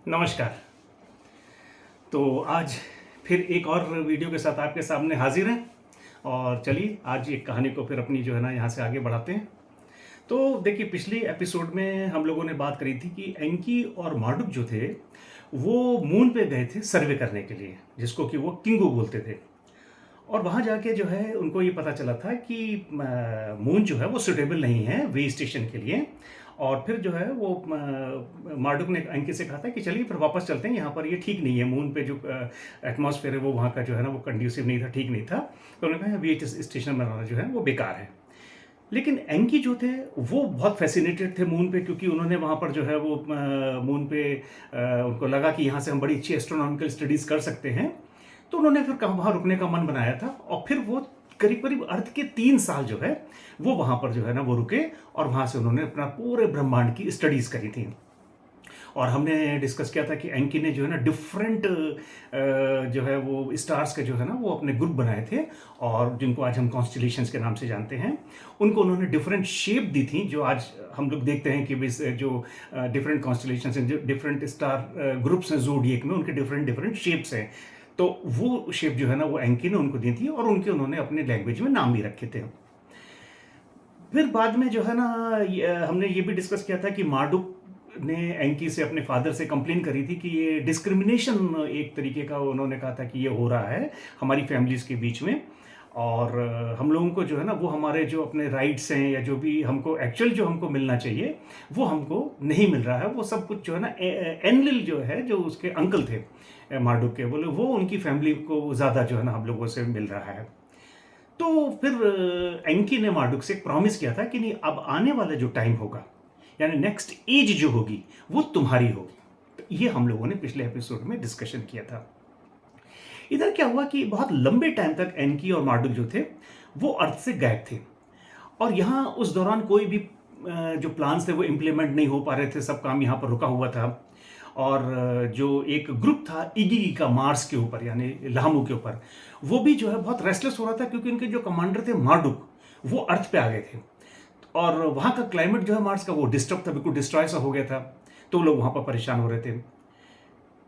नमस्कार। तो आज फिर एक और वीडियो के साथ आपके सामने हाजिर हैं और चलिए आज एक कहानी को फिर अपनी जो है ना यहाँ से आगे बढ़ाते हैं। तो देखिए पिछले एपिसोड में हम लोगों ने बात करी थी कि एंकी और मार्डुक जो थे वो मून पे गए थे सर्वे करने के लिए, जिसको कि वो किंगू बोलते थे। और वहाँ जाके जो है उनको ये पता चला था कि मून जो है वो सूटेबल नहीं है वे स्टेशन के लिए। और फिर जो है वो मार्डुक ने अंकित से कहा था कि चलिए फिर वापस चलते हैं, यहाँ पर ये ठीक नहीं है, मून पे जो एटमॉस्फेयर है वो वहाँ का जो है ना वो कंड्यूसिव नहीं था, ठीक नहीं था। तो उन्होंने कहा वे स्टेशन बनाना जो है वो बेकार है। लेकिन एंकी जो थे वो बहुत फैसिनेटेड थे मून पे, क्योंकि उन्होंने वहाँ पर जो है वो मून पे उनको लगा कि यहाँ से हम बड़ी अच्छी एस्ट्रोनॉमिकल स्टडीज़ कर सकते हैं। तो उन्होंने फिर कहाँ वहाँ रुकने का मन बनाया था और फिर वो करीब करीब अर्थ के 3 साल जो है वो वहाँ पर जो है ना वो रुके और वहाँ से उन्होंने अपना पूरे ब्रह्मांड की स्टडीज़ करी थी। और हमने डिस्कस किया था कि एंकी ने जो है ना डिफरेंट जो है वो स्टार्स के जो है ना वो अपने ग्रुप बनाए थे और जिनको आज हम कॉन्स्टलेशंस के नाम से जानते हैं। उनको उन्होंने डिफरेंट शेप दी थी, जो आज हम लोग देखते हैं कि जो डिफरेंट कॉन्स्टलेशंस हैं, जो डिफरेंट स्टार ग्रुप्स हैं ज़ोडिएक में, उनके डिफरेंट डिफरेंट शेप्स हैं। तो वो शेप जो है ना वो एंकी ने उनको दी थी और उनके उन्होंने अपने लैंग्वेज में नाम भी रखे थे। फिर बाद में जो है ना हमने ये भी डिस्कस किया था कि मार्डुक ने एंकी से अपने फादर से कंप्लेन करी थी कि ये डिस्क्रिमिनेशन एक तरीके का, उन्होंने कहा था कि ये हो रहा है हमारी फैमिलीज के बीच में और हम लोगों को जो है ना वो हमारे जो अपने राइट्स हैं या जो भी हमको एक्चुअल जो हमको मिलना चाहिए वो हमको नहीं मिल रहा है। वो सब कुछ जो है ना एनलिल जो है, जो उसके अंकल थे मार्डुक के, बोले वो उनकी फैमिली को ज़्यादा जो है ना हम लोगों से मिल रहा है। तो फिर एंकी ने मार्डुक से प्रॉमिस किया था कि नहीं, अब आने वाला जो टाइम होगा यानी नेक्स्ट एज जो होगी वो तुम्हारी होगी। तो ये हम लोगों ने पिछले एपिसोड में डिस्कशन किया था। इधर क्या हुआ कि बहुत लंबे टाइम तक एंकी और मार्डुक जो थे वो अर्थ से गायब थे और यहाँ उस दौरान कोई भी जो प्लान्स थे वो इम्प्लीमेंट नहीं हो पा रहे थे, सब काम यहाँ पर रुका हुआ था। और जो एक ग्रुप था इगिगी का मार्स के ऊपर यानी लामू के ऊपर, वो भी जो है बहुत रेस्टलेस हो रहा था, क्योंकि उनके जो कमांडर थे मार्डुक वो अर्थ पे आ गए थे और वहाँ का क्लाइमेट जो है मार्स का वो डिस्टर्ब था, बिल्कुल डिस्ट्रॉय सा हो गया था। तो लोग वहाँ पर परेशान हो रहे थे।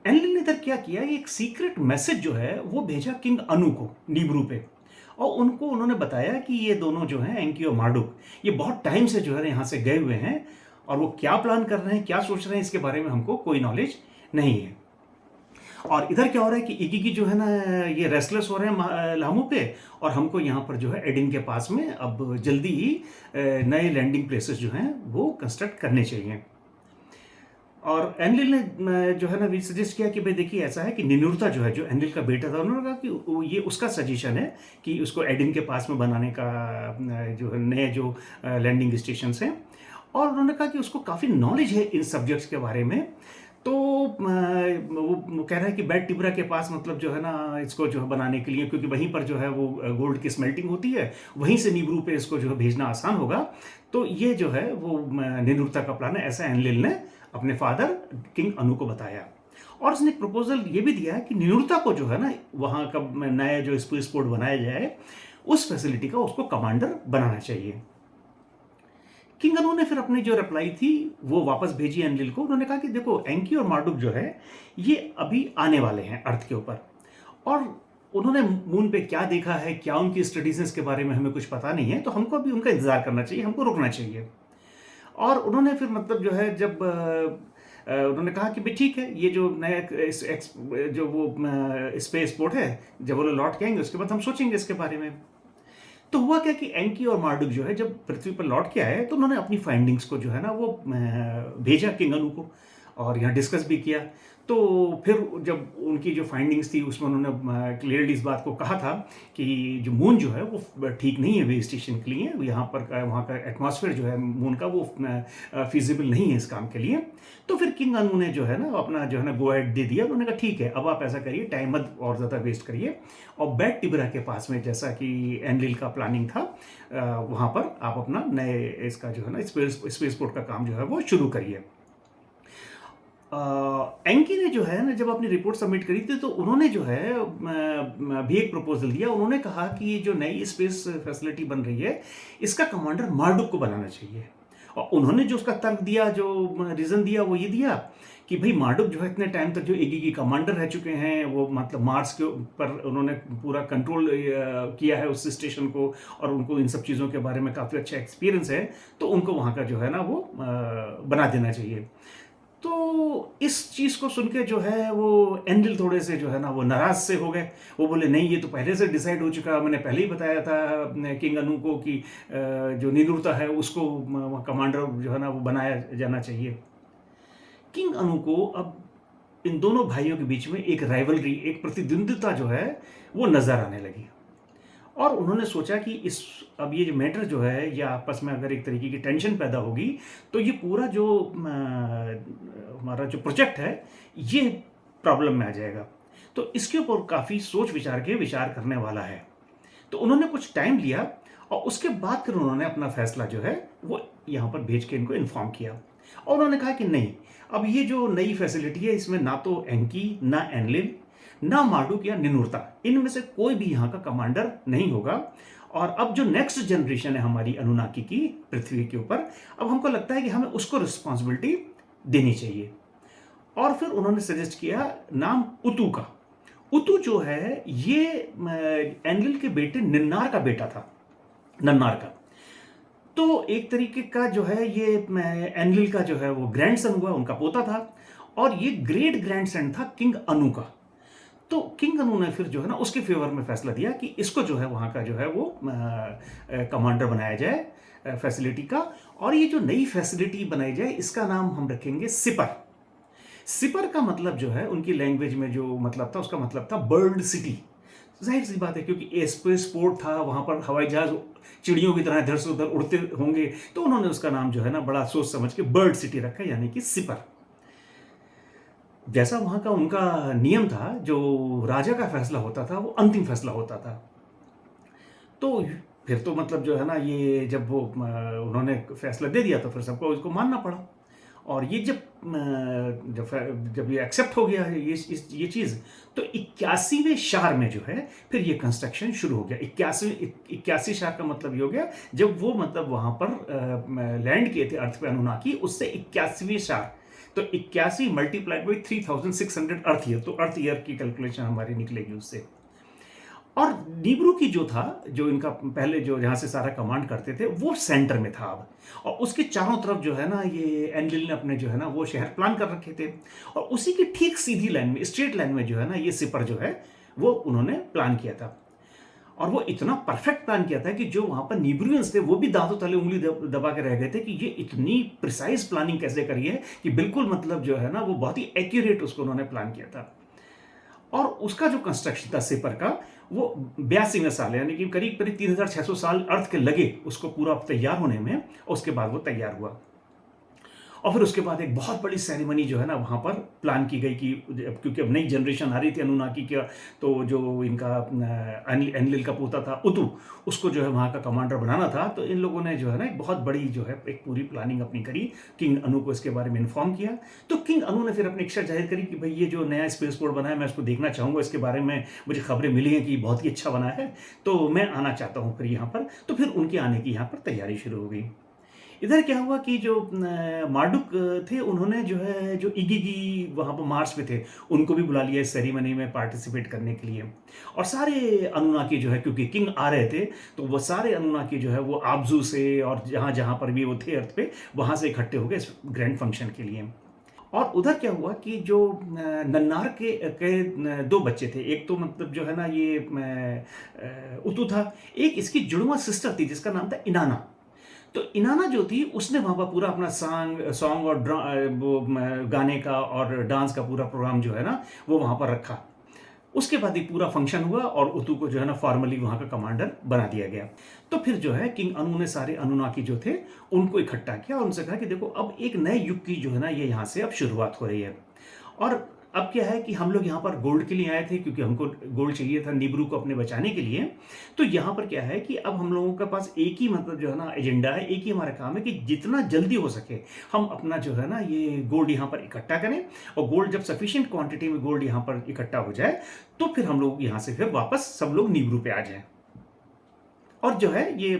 एनलिल ने इधर क्या किया, एक सीक्रेट मैसेज जो है वो भेजा किंग अनु को नीब्रू पे और उनको उन्होंने बताया कि ये दोनों जो हैं एंकी और मार्डुक, ये बहुत टाइम से जो है यहाँ से गए हुए हैं और वो क्या प्लान कर रहे हैं, क्या सोच रहे हैं, इसके बारे में हमको कोई नॉलेज नहीं है। और इधर क्या हो रहा है कि इगिगी जो है ना ये रेस्टलेस हो रहे हैं लामू पे और हमको यहाँ पर जो है एडिन के पास में अब जल्दी ही नए लैंडिंग प्लेसेस जो हैं वो कंस्ट्रक्ट करने चाहिए। और एनलिल ने जो है ना भी सजेस्ट किया कि भाई देखिए ऐसा है कि निनुरता जो है, जो एनलिल का बेटा था, उन्होंने कहा कि ये उसका सजेशन है कि उसको एडिन के पास में बनाने का जो है नए जो लैंडिंग स्टेशन हैं। और उन्होंने कहा कि उसको काफ़ी नॉलेज है इन सब्जेक्ट्स के बारे में। तो वो कह रहा है कि बेड टिब्रा के पास मतलब जो है ना इसको जो है बनाने के लिए, क्योंकि वहीं पर जो है वो गोल्ड की स्मेल्टिंग होती है, वहीं से नीब्रू पे इसको जो है भेजना आसान होगा। तो ये जो है वो निनुरता का प्लान है, ऐसा एनलिल ने अपने फादर किंग अनु को बताया। और उसने एक प्रपोजल ये भी दिया है कि निनुरता को जो है ना वहाँ का नया जो स्पेस पोर्ट बनाया जाए उस फैसिलिटी का उसको कमांडर बनाना चाहिए। किंग अनु ने फिर अपनी जो रिप्लाई थी वो वापस भेजी एनलिल को। उन्होंने कहा कि देखो एंकी और मार्डुक जो है ये अभी आने वाले हैं अर्थ के ऊपर और उन्होंने मून पे क्या देखा है, क्या उनकी स्टडीज इसके बारे में हमें कुछ पता नहीं है, तो हमको अभी उनका इंतजार करना चाहिए, हमको रुकना चाहिए। और उन्होंने फिर मतलब जो है जब उन्होंने कहा कि भाई ठीक है, ये जो नया जो वो स्पेस पोर्ट है जब वो लौट के आएंगे उसके बाद हम सोचेंगे इसके बारे में। तो हुआ क्या कि एंकी और मार्डुक जो है जब पृथ्वी पर लौट के आए तो उन्होंने अपनी फाइंडिंग्स को जो है ना वो भेजा किंग अनु को और यहाँ डिस्कस भी किया। तो फिर जब उनकी जो फाइंडिंग्स थी उसमें उन्होंने क्लियरली इस बात को कहा था कि जो मून जो है वो ठीक नहीं है वे स्टेशन के लिए, यहाँ पर वहाँ का एटमॉस्फेयर जो है मून का वो फिजिबल नहीं है इस काम के लिए। तो फिर किंग अनु ने जो है ना अपना जो है ना गो अहेड दे दिया। उन्होंने कहा ठीक है, अब आप ऐसा करिए, टाइम मत और ज़्यादा वेस्ट करिए और बेड टिब्रा के पास में जैसा कि एनलिल का प्लानिंग था वहाँ पर आप अपना नए इसका जो है ना स्पेस पोर्ट का काम जो है वो शुरू करिए। एंकी ने जो है ना जब अपनी रिपोर्ट सबमिट करी थी तो उन्होंने जो है भी एक प्रपोजल दिया। उन्होंने कहा कि ये जो नई स्पेस फैसिलिटी बन रही है इसका कमांडर मार्डुक को बनाना चाहिए। और उन्होंने जो उसका तर्क दिया, जो रीज़न दिया वो ये दिया कि भाई मार्डुक जो है इतने टाइम तक जो ईगी की कमांडर रह चुके हैं, वो मतलब मार्स के ऊपर उन्होंने पूरा कंट्रोल किया है उस स्टेशन को, और उनको इन सब चीज़ों के बारे में काफ़ी अच्छा एक्सपीरियंस है, तो उनको वहाँ का जो है ना वो बना देना चाहिए। तो इस चीज़ को सुन के जो है वो एंजिल थोड़े से जो है ना वो नाराज़ से हो गए। वो बोले नहीं, ये तो पहले से डिसाइड हो चुका, मैंने पहले ही बताया था किंग अनु को कि जो निरुता है उसको कमांडर जो है ना वो बनाया जाना चाहिए। किंग अनु को अब इन दोनों भाइयों के बीच में एक राइवलरी, एक प्रतिद्वंद्विता जो है वो नज़र आने लगी। और उन्होंने सोचा कि इस अब ये जो मैटर जो है, या आपस में अगर एक तरीके की टेंशन पैदा होगी, तो ये पूरा जो हमारा जो प्रोजेक्ट है ये प्रॉब्लम में आ जाएगा। तो इसके ऊपर काफ़ी सोच विचार करने वाला है। तो उन्होंने कुछ टाइम लिया, और उसके बाद फिर उन्होंने अपना फैसला जो है वो यहाँ पर भेज के इनको इन्फॉर्म किया। और उन्होंने कहा कि नहीं, अब ये जो नई फैसिलिटी है इसमें ना तो एंकी, ना एनलिल, ना मार्डुक या निनुरता, इनमें से कोई भी यहाँ का कमांडर नहीं होगा। और अब जो नेक्स्ट जनरेशन है हमारी अनुनाकी की पृथ्वी के ऊपर, अब हमको लगता है कि हमें उसको रिस्पॉन्सिबिलिटी देनी चाहिए। और फिर उन्होंने सजेस्ट किया नाम उतू का। उतू जो है ये एनलिल के बेटे निन्नार का बेटा था, नन्नार का। तो एक तरीके का जो है ये एनलिल का जो है वो ग्रैंडसन हुआ, उनका पोता था, और ये ग्रेट ग्रैंडसन था किंग अनु का। तो किंग अनु ने फिर जो है ना उसके फेवर में फैसला दिया कि इसको जो है वहाँ का जो है वो कमांडर बनाया जाए फैसिलिटी का। और ये जो नई फैसिलिटी बनाई जाए इसका नाम हम रखेंगे सिपर। सिपर का मतलब जो है उनकी लैंग्वेज में जो मतलब था, उसका मतलब था बर्ड सिटी। जाहिर सी बात है, क्योंकि स्पेस पोर्ट था, वहाँ पर हवाई जहाज चिड़ियों की तरह इधर से उधर उड़ते होंगे, तो उन्होंने उसका नाम जो है ना बड़ा सोच समझ के बर्ड सिटी रखा, यानी कि सिपर। जैसा वहाँ का उनका नियम था, जो राजा का फैसला होता था वो अंतिम फैसला होता था। तो फिर तो मतलब जो है ना ये जब वो उन्होंने फैसला दे दिया तो फिर सबको इसको मानना पड़ा। और ये जब ये एक्सेप्ट हो गया ये चीज़, तो 81वें शार में जो है फिर ये कंस्ट्रक्शन शुरू हो गया। 81 शार का मतलब ये हो गया जब वो मतलब वहाँ पर लैंड किए थे अर्थ पे अनुनाकी, उससे 81वें शार, तो 81 मल्टीप्लाइड बाई 3600 अर्थ ईयर, तो अर्थ ईयर की कैलकुलेशन हमारी निकलेगी उससे। और नीब्रू की जो था, जो इनका पहले जो जहाँ से सारा कमांड करते थे, वो सेंटर में था अब। और उसके चारों तरफ जो है ना ये एनलिल ने अपने जो है ना वो शहर प्लान कर रखे थे। और उसी की ठीक सीधी लाइन में, स्ट्रेट लाइन में जो है ना ये सिपर जो है वो उन्होंने प्लान किया था। और वो इतना परफेक्ट प्लान किया था कि जो वहाँ पर नीब्रियंस थे वो भी दांतों तले उंगली दबा के रह गए थे कि ये इतनी प्रिसाइज प्लानिंग कैसे करी है, कि बिल्कुल मतलब जो है ना वो बहुत ही एक्यूरेट उसको उन्होंने प्लान किया था। और उसका जो कंस्ट्रक्शन था सिपर का, वो 82वें साल, यानी कि करीब करीब 3600 साल अर्थ के लगे उसको पूरा तैयार होने में, और उसके बाद वो तैयार हुआ। और फिर उसके बाद एक बहुत बड़ी सेरेमनी जो है ना वहाँ पर प्लान की गई कि क्योंकि अब नई जनरेशन आ रही थी अनुनाकी का, तो जो इनका एनलिल का पोता था उतु, उसको जो है वहाँ का कमांडर बनाना था। तो इन लोगों ने जो है ना एक बहुत बड़ी जो है एक पूरी प्लानिंग अपनी करी, किंग अनु को इसके बारे में इन्फॉर्म किया। तो किंग अनु ने फिर अपनी इच्छा जाहिर करी कि भाई ये जो नया स्पेस पोर्ट बना है मैं उसको देखना चाहूँगा, इसके बारे में मुझे खबरें मिली हैं कि बहुत ही अच्छा बना है, तो मैं आना चाहता हूँ फिर यहाँ पर। तो फिर उनके आने की यहाँ पर तैयारी शुरू हो गई। इधर क्या हुआ कि जो मार्डुक थे, उन्होंने जो है जो इगिगी वहाँ पर मार्स पे थे, उनको भी बुला लिया इस सेरेमनी में पार्टिसिपेट करने के लिए। और सारे अनुनाकी जो है, क्योंकि किंग आ रहे थे, तो वो सारे अनुनाकी जो है वो आबजू से और जहाँ जहाँ पर भी वो थे अर्थ पे, वहाँ से इकट्ठे हो गए इस ग्रैंड फंक्शन के लिए। और उधर क्या हुआ कि जो नन्नार के दो बच्चे थे, एक तो मतलब जो है ना ये उतु था, एक इसकी जुड़वा सिस्टर थी जिसका नाम था इनाना। तो इनाना जो थी उसने वहाँ पर पूरा अपना सॉन्ग और वो गाने का और डांस का पूरा प्रोग्राम जो है ना वो वहाँ पर रखा। उसके बाद ही पूरा फंक्शन हुआ और उतु को जो है ना फॉर्मली वहाँ का कमांडर बना दिया गया। तो फिर जो है किंग अनु ने सारे अनुनाकी जो थे उनको इकट्ठा किया और उनसे कहा कि देखो अब एक नए युग की जो है ना ये यहाँ से अब शुरुआत हो रही है। और अब क्या है कि हम लोग यहाँ पर गोल्ड के लिए आए थे, क्योंकि हमको गोल्ड चाहिए था नीब्रू को अपने बचाने के लिए। तो यहाँ पर क्या है कि अब हम लोगों के पास एक ही मतलब जो है ना एजेंडा है, एक ही हमारा काम है कि जितना जल्दी हो सके हम अपना जो है ना ये गोल्ड यहाँ पर इकट्ठा करें। और गोल्ड जब सफिशिएंट क्वांटिटी में गोल्ड यहाँ पर इकट्ठा हो जाए तो फिर हम लोग यहाँ से फिर वापस सब लोग नीब्रू पे आ जाएं। और जो है ये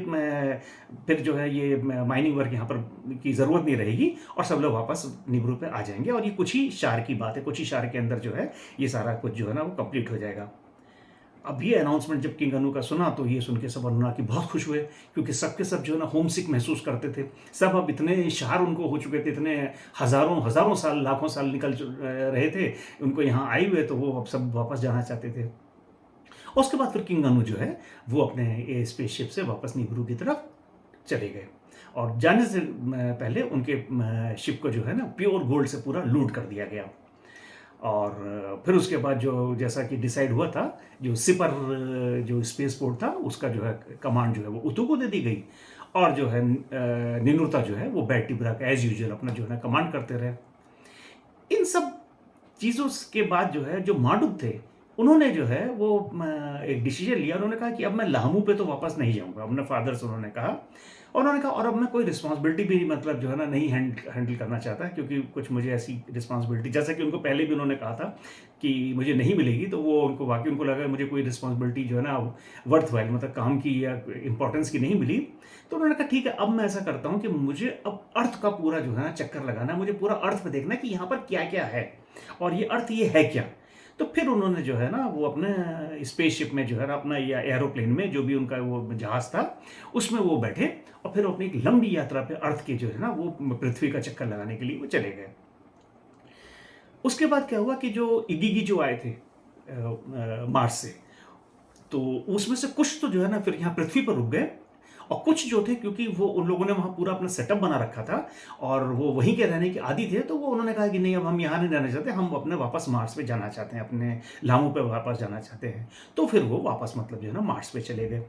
फिर जो है ये माइनिंग वर्क यहाँ पर की ज़रूरत नहीं रहेगी और सब लोग वापस निब्रू पे आ जाएंगे और ये कुछ ही शार की बात है, कुछ ही शार के अंदर जो है ये सारा कुछ जो है ना वो कंप्लीट हो जाएगा। अब ये अनाउंसमेंट जब किंग अनु का सुना तो ये सुन के सब अनुरागी बहुत खुश हुए, क्योंकि सबके सब जो है ना होम सिक महसूस करते थे। सब अब इतने शार उनको हो चुके थे, इतने हज़ारों हज़ारों साल लाखों साल निकल रहे थे उनको यहाँ आए हुए, तो वो अब सब वापस जाना चाहते थे। और उसके बाद फिर किंग अनु जो है वो अपने स्पेसशिप से वापस निब्रू की तरफ चले गए और जाने से पहले उनके शिप को जो है ना प्योर गोल्ड से पूरा लूट कर दिया गया। और फिर उसके बाद जो जैसा कि डिसाइड हुआ था, जो सिपर जो स्पेस पोर्ट था उसका जो है कमांड जो है वो उतू को दे दी गई और जो है निनुरता जो है वो बैटिब्रा का एज यूजुअल अपना जो है ना कमांड करते रहे। इन सब चीज़ों के बाद जो है जो मार्डुक थे उन्होंने जो है वो एक डिसीजन लिया। उन्होंने कहा कि अब मैं लामू पे तो वापस नहीं जाऊंगा, अपने फादर से उन्होंने कहा। और उन्होंने कहा और अब मैं कोई रिस्पॉन्सिबिलिटी भी मतलब जो है ना नहीं हैंडल करना चाहता, क्योंकि कुछ मुझे ऐसी रिस्पॉन्सिबिलिटी, जैसा कि उनको पहले भी उन्होंने कहा था कि मुझे नहीं मिलेगी, तो वो उनको वाकई उनको लगा मुझे कोई रिस्पॉन्सिबिलिटी जो है ना वर्थ वाइल मतलब काम की या इंपॉर्टेंस की नहीं मिली। तो उन्होंने कहा ठीक है, अब मैं ऐसा करता हूँ कि मुझे अब अर्थ का पूरा जो है ना चक्कर लगाना है, मुझे पूरा अर्थ पे देखना है कि यहाँ पर क्या क्या है और ये अर्थ ये है क्या। तो फिर उन्होंने जो है ना वो अपने स्पेसशिप में जो है ना अपना या एरोप्लेन में जो भी उनका वो जहाज़ था उसमें वो बैठे और फिर अपनी एक लंबी यात्रा पे अर्थ के जो है ना वो पृथ्वी का चक्कर लगाने के लिए वो चले गए। उसके बाद क्या हुआ कि जो इगिगी जो आए थे मार्स से, तो उसमें से कुछ तो जो है ना फिर यहाँ पृथ्वी पर रुक गए और कुछ जो थे, क्योंकि वो उन लोगों ने वहाँ पूरा अपना सेटअप बना रखा था और वो वहीं के रहने के आदी थे, तो वो उन्होंने कहा कि नहीं अब हम यहाँ नहीं रहना चाहते, हम अपने वापस मार्स पे जाना चाहते हैं, अपने लामू पे वापस जाना चाहते हैं। तो फिर वो वापस मतलब जो है ना मार्स पे चले गए।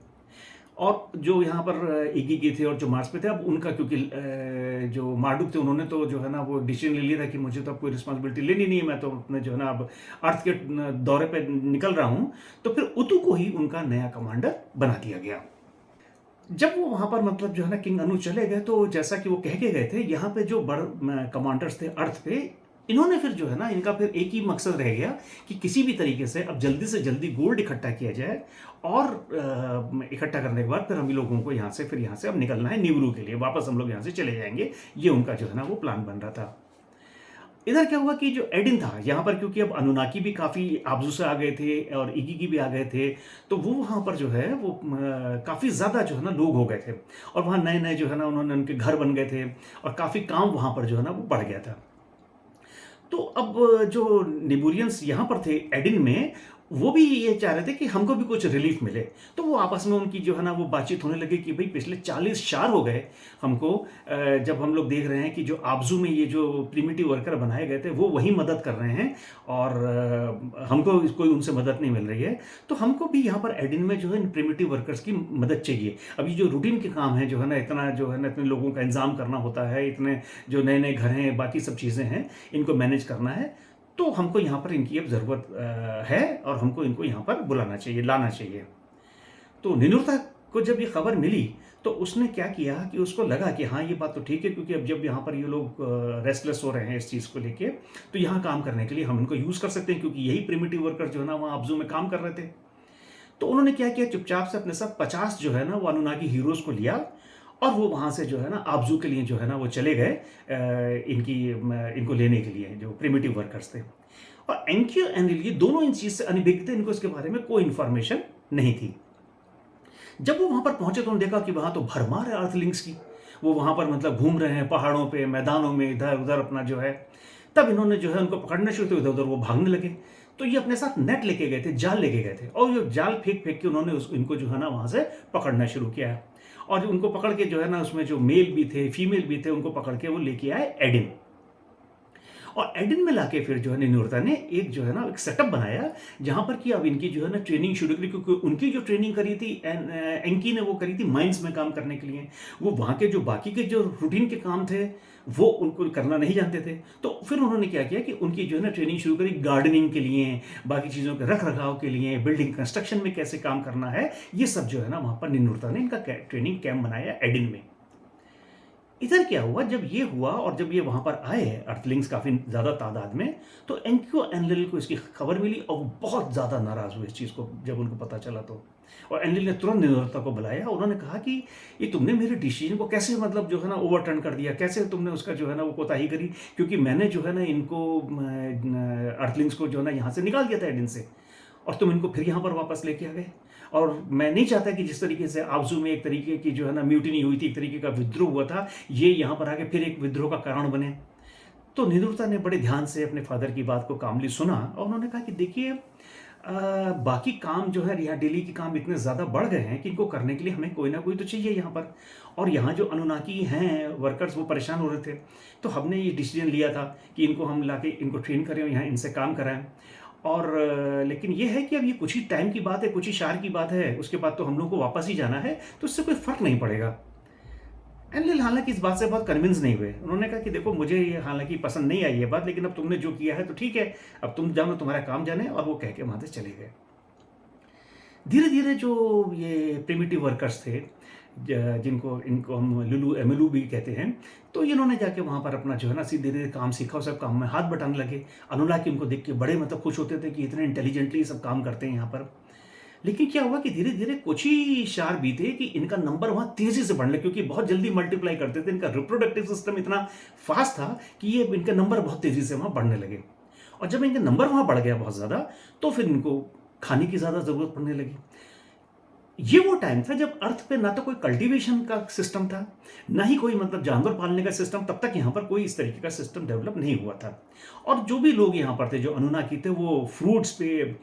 और जो यहाँ पर इगिगी थे और जो मार्स पे थे, अब उनका क्योंकि जो मार्डुक थे उन्होंने तो जो है ना वो डिसीजन ले लिया था कि मुझे तो अब कोई रिस्पॉन्सिबिलिटी लेनी नहीं है, मैं तो अपने जो है ना अब अर्थ के दौरे पे निकल रहा हूँ। तो फिर उतू को ही उनका नया कमांडर बना दिया गया। जब वो वहाँ पर मतलब जो है ना किंग अनु चले गए, तो जैसा कि वो कह के गए थे, यहाँ पे जो बड़े कमांडर्स थे अर्थ पे, इन्होंने फिर जो है ना इनका फिर एक ही मकसद रह गया कि किसी भी तरीके से अब जल्दी से जल्दी गोल्ड इकट्ठा किया जाए और इकट्ठा करने के बाद फिर हम लोगों को यहाँ से अब निकलना है निब्रू के लिए, वापस हम लोग यहाँ से चले जाएंगे। ये उनका जो है ना वो प्लान बन रहा था। इधर क्या हुआ कि जो एडिन था यहाँ पर, क्योंकि अब अनुनाकी भी काफ़ी आबजू से आ गए थे और इगिगी भी आ गए थे, तो वो वहाँ पर जो है वो काफ़ी ज़्यादा जो है ना लोग हो गए थे और वहाँ नए नए जो है ना उन्होंने उनके घर बन गए थे और काफ़ी काम वहाँ पर जो है ना वो बढ़ गया था। तो अब जो निबूरियंस यहाँ पर थे एडिन में, वो भी ये चाह रहे थे कि हमको भी कुछ रिलीफ मिले। तो वो आपस में उनकी जो है ना वो बातचीत होने लगी कि भाई पिछले 40 शार हो गए हमको, जब हम लोग देख रहे हैं कि जो आबजू में ये जो प्रिमिटिव वर्कर बनाए गए थे वो वही मदद कर रहे हैं और हमको कोई उनसे मदद नहीं मिल रही है, तो हमको भी यहाँ पर एडिन में जो है इन प्रिमिटिव वर्कर्स की मदद चाहिए। अभी जो रूटीन के काम है जो है ना, इतना जो है ना इतने लोगों का इंतजाम करना होता है, इतने जो नए नए घर हैं, बाकी सब चीज़ें हैं, इनको मैनेज करना है, तो हमको यहाँ पर इनकी अब ज़रूरत है और हमको इनको यहाँ पर बुलाना चाहिए, लाना चाहिए। तो निनुरता को जब ये खबर मिली तो उसने क्या किया कि उसको लगा कि हाँ ये बात तो ठीक है, क्योंकि अब जब यहाँ पर ये लोग रेस्टलेस हो रहे हैं इस चीज़ को लेके, तो यहाँ काम करने के लिए हम इनको यूज़ कर सकते हैं, क्योंकि यही प्रिमिटिव वर्कर जो है ना वहाँ अब्जू में काम कर रहे थे। तो उन्होंने क्या किया, चुपचाप से अपने साथ 50 जो है ना वो अनुनागी हीरोज़ को लिया और वो वहाँ से जो है ना आबजू के लिए जो है ना वो चले गए इनको लेने के लिए, जो प्रिमिटिव वर्कर्स थे। और एंकियो एंड ये दोनों इन चीज़ से अनभिज्ञ थे, इनको इसके बारे में कोई इन्फॉर्मेशन नहीं थी। जब वो वहाँ पर पहुँचे तो उन्होंने देखा कि वहाँ तो भरमार है अर्थलिंक्स की, वो वहाँ पर मतलब घूम रहे हैं पहाड़ों पे, मैदानों में, इधर उधर अपना जो है। तब इन्होंने जो है उनको पकड़ना शुरू किया, इधर उधर वो भागने लगे। तो ये अपने साथ नेट लेके गए थे, जाल लेके गए थे और जो जाल फेंक फेंक के उन्होंने इनको जो है ना वहाँ से पकड़ना शुरू किया और उनको पकड़ के जो है ना उसमें जो मेल भी थे फीमेल भी थे, उनको पकड़ के वो लेके आए एडिन। और एडिन में लाके फिर जो है निनुरता ने एक जो है ना एक सेटअप बनाया जहाँ पर कि अब इनकी जो है ना ट्रेनिंग शुरू करी, क्योंकि उनकी जो ट्रेनिंग करी थी एंकी ने वो करी थी माइंस में काम करने के लिए। वो वहाँ के जो बाकी के जो रूटीन के काम थे वो उनको करना नहीं जानते थे। तो फिर उन्होंने क्या किया कि उनकी जो है ना ट्रेनिंग शुरू करी गार्डनिंग के लिए, बाकी चीज़ों के रख रखाव के लिए, बिल्डिंग कंस्ट्रक्शन में कैसे काम करना है, ये सब जो है ना वहाँ पर निनुरता ने इनका ट्रेनिंग कैंप बनाया एडिन में। इधर क्या हुआ, जब ये हुआ और जब ये वहाँ पर आए अर्थलिंग्स काफ़ी ज़्यादा तादाद में, तो एंकियो एनलिल को इसकी खबर मिली और वो बहुत ज़्यादा नाराज़ हुए इस चीज़ को जब उनको पता चला तो। और एनलिल ने तुरंत निरंतरता को बुलाया, उन्होंने कहा कि ये तुमने मेरे डिसीजन को कैसे मतलब जो है ना ओवरटर्न कर दिया, कैसे तुमने उसका जो है ना वो कोताही करी, क्योंकि मैंने जो है ना इनको अर्थलिंग्स को जो है ना यहाँ से निकाल दिया था एडेन से, और तुम इनको फिर यहाँ पर वापस लेके आ गए। और मैं नहीं चाहता कि जिस तरीके से आबजू में एक तरीके की जो है ना म्यूटिनी हुई थी, एक तरीके का विद्रोह हुआ था, ये यहाँ पर आके फिर एक विद्रोह का कारण बने। तो निरुता ने बड़े ध्यान से अपने फादर की बात को कामली सुना और उन्होंने कहा कि देखिए बाकी काम जो है यहाँ डेली के काम इतने ज़्यादा बढ़ गए हैं कि इनको करने के लिए हमें कोई ना कोई तो चाहिए यहाँ पर। और यहाँ जो अनुनाकी हैं वर्कर्स वो परेशान हो रहे थे, तो हमने ये डिसीजन लिया था कि इनको हम लाके इनको ट्रेन करें और यहाँ इनसे काम कराएं। और लेकिन ये है कि अब ये कुछ ही टाइम की बात है, कुछ ही शार की बात है, उसके बाद तो हम लोग को वापस ही जाना है, तो इससे कोई फ़र्क नहीं पड़ेगा। एनलिल हालांकि इस बात से बहुत कन्विंस नहीं हुए। उन्होंने कहा कि देखो मुझे ये हालांकि पसंद नहीं आई ये बात, लेकिन अब तुमने जो किया है तो ठीक है, अब तुम जानो तुम्हारा काम जाने, और वो कह के वहाँ से चले गए। धीरे धीरे जो ये प्रिमिटिव वर्कर्स थे, जिनको इनको हम लुलू एमलू भी कहते हैं, तो इन्होंने जाके वहाँ पर अपना जो है ना धीरे धीरे काम सीखा और सब काम में हाथ बटाने लगे। अनुराग इनको देख के बड़े मतलब खुश होते थे कि इतने इंटेलिजेंटली सब काम करते हैं यहाँ पर। लेकिन क्या हुआ कि धीरे धीरे कुछ ही शार बीते कि इनका नंबर वहाँ तेजी से बढ़ने, क्योंकि बहुत जल्दी मल्टीप्लाई करते थे, इनका रिप्रोडक्टिव सिस्टम इतना फास्ट था कि ये इनके नंबर बहुत तेजी से वहाँ बढ़ने लगे। और जब इनका नंबर वहाँ बढ़ गया बहुत ज़्यादा, तो फिर इनको खाने की ज़्यादा ज़रूरत पड़ने लगी। ये वो टाइम था जब अर्थ पे ना तो कोई कल्टीवेशन का सिस्टम था, ना ही कोई मतलब जानवर पालने का सिस्टम, तब तक यहाँ पर कोई इस तरीके का सिस्टम डेवलप नहीं हुआ था। और जो भी लोग यहाँ पर थे, जो अनुनाकी थे, वो फ्रूट्स पे,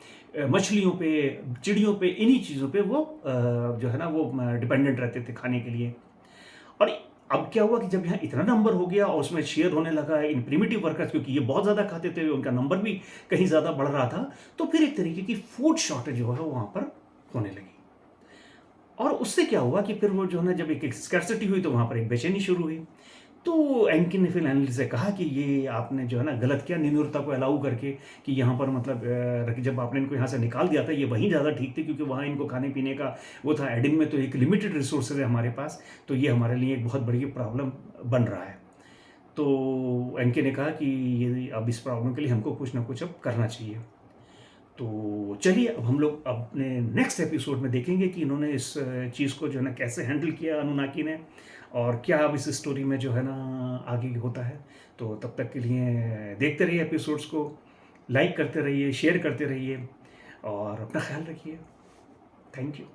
मछलियों पे, चिड़ियों पे, इन्हीं चीज़ों पे वो जो है ना वो डिपेंडेंट रहते थे खाने के लिए। और अब क्या हुआ कि जब यहाँ इतना नंबर हो गया और उसमें शेयर होने लगा इन प्रिमिटिव वर्कर्स, क्योंकि ये बहुत ज़्यादा खाते थे, उनका नंबर भी कहीं ज़्यादा बढ़ रहा था, तो फिर एक तरीके की फूड शॉर्टेज जो है वो वहाँ पर होने लगी। और उससे क्या हुआ कि फिर वो जो है ना जब एक स्कैर्सिटी हुई, तो वहाँ पर एक बेचैनी शुरू हुई। तो एंकिन ने फिर एनलिल से कहा कि ये आपने जो है ना गलत किया निनुरता को अलाउ करके, कि यहाँ पर मतलब जब आपने इनको यहाँ से निकाल दिया था, ये वहीं ज़्यादा ठीक थी, क्योंकि वहाँ इनको खाने पीने का वो था। एडिन में तो एक लिमिटेड रिसोर्सेज है हमारे पास, तो ये हमारे लिए एक बहुत बड़ी प्रॉब्लम बन रहा है। तो एंके ने कहा कि ये अब इस प्रॉब्लम के लिए हमको कुछ ना कुछ अब करना चाहिए। तो चलिए अब हम लोग अपने नेक्स्ट एपिसोड में देखेंगे कि इन्होंने इस चीज़ को जो है ना कैसे हैंडल किया अनुनाकी ने, और क्या अब इस स्टोरी में जो है ना आगे होता है। तो तब तक के लिए देखते रहिए एपिसोड्स को, लाइक करते रहिए, शेयर करते रहिए, और अपना ख्याल रखिए। Thank you.